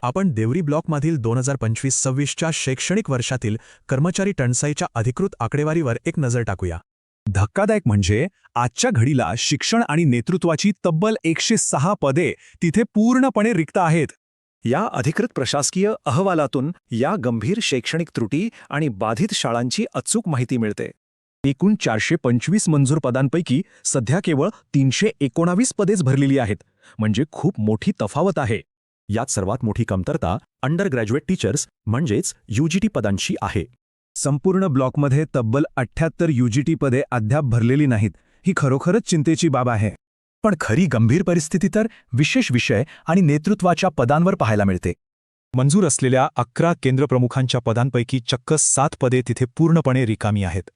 आपण देवरी ब्लॉकमधील 2025-26च्या शैक्षणिक वर्षातील कर्मचारी टंचाईच्या अधिकृत आकडेवारीवर एक नजर टाकूया. धक्कादायक म्हणजे आजच्या घडीला शिक्षण आणि नेतृत्वाची तब्बल 106 पदे तिथे पूर्णपणे रिक्त आहेत. या अधिकृत प्रशासकीय अहवालातून या गंभीर शैक्षणिक त्रुटी आणि बाधित शाळांची अचूक माहिती मिळते. एकूण 425 मंजूर पदांपैकी सध्या केवळ 319 पदेच भरलेली आहेत, म्हणजे खूप मोठी तफावत आहे. यात सर्वात मोठी कमतरता अंडर ग्रॅज्युएट टीचर्स म्हणजेच UGT पदांची आहे. संपूर्ण ब्लॉकमध्ये तब्बल 78 UGT पदे अद्याप भरलेली नाहीत. ही खरोखरच चिंतेची बाब आहे. पण खरी गंभीर परिस्थिती तर विशेष विषय आणि नेतृत्वाच्या पदांवर पाहायला मिळते. मंजूर असलेल्या 11 केंद्रप्रमुखांच्या पदांपैकी चक्क 7 पदे तिथे पूर्णपणे रिकामी आहेत.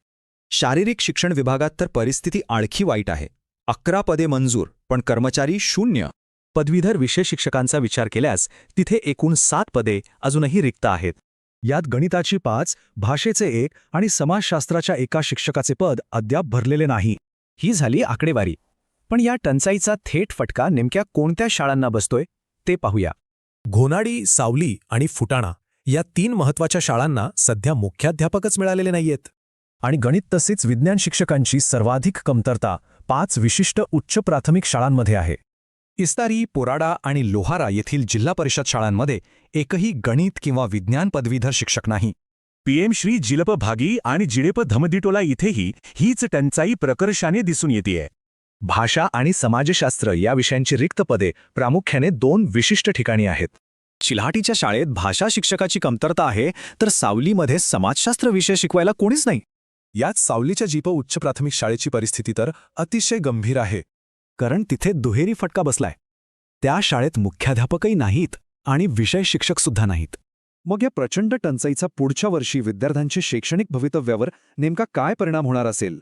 शारीरिक शिक्षण विभागात तर परिस्थिती आणखी वाईट आहे. 11 पदे मंजूर, पण कर्मचारी 0. पदवीधर विषय शिक्षकांचा विचार केल्यास तिथे एकूण 7 पदे अजूनही रिक्त आहेत. यात गणिताची 5, भाषेचे 1 आणि समाजशास्त्राच्या एका शिक्षकाचे पद अद्याप भरलेले नाही. ही झाली आकडेवारी. पण या टंचाईचा थेट फटका नेमक्या कोणत्या शाळांना बसतोय ते पाहूया. घोनाडी, सावली आणि फुटाणा या 3 महत्त्वाच्या शाळांना सध्या मुख्याध्यापकच मिळालेले नाहीयेत. आणि गणित तसेच विज्ञान शिक्षकांची सर्वाधिक कमतरता 5 विशिष्ट उच्च प्राथमिक शाळांमध्ये आहे. इस्तारी, पोराडा आणि लोहारा येथील जिल्हा परिषद शाळांमध्ये एकही गणित किंवा विज्ञान पदवीधर शिक्षक नाही. PM श्री जिलप भागी आणि जिडेप धमदिटोला इथेही हीच टंचाई प्रकर्षाने दिसून येतेय. भाषा आणि समाजशास्त्र या विषयांची रिक्त पदे प्रामुख्याने 2 विशिष्ट ठिकाणी आहेत. चिल्हाटीच्या शाळेत भाषा शिक्षकाची कमतरता आहे, तर सावलीमध्ये समाजशास्त्र विषय शिकवायला कोणीच नाही. यात सावलीच्या जीप उच्च प्राथमिक शाळेची परिस्थिती तर अतिशय गंभीर आहे. कारण तिथे दुहेरी फटका बसलाय. त्या शाळेत मुख्याध्यापकही नाहीत आणि विषय शिक्षकसुद्धा नाहीत. मग या प्रचंड टंचाईचा पुढच्या वर्षी विद्यार्थ्यांच्या शैक्षणिक भवितव्यावर नेमका काय परिणाम होणार असेल?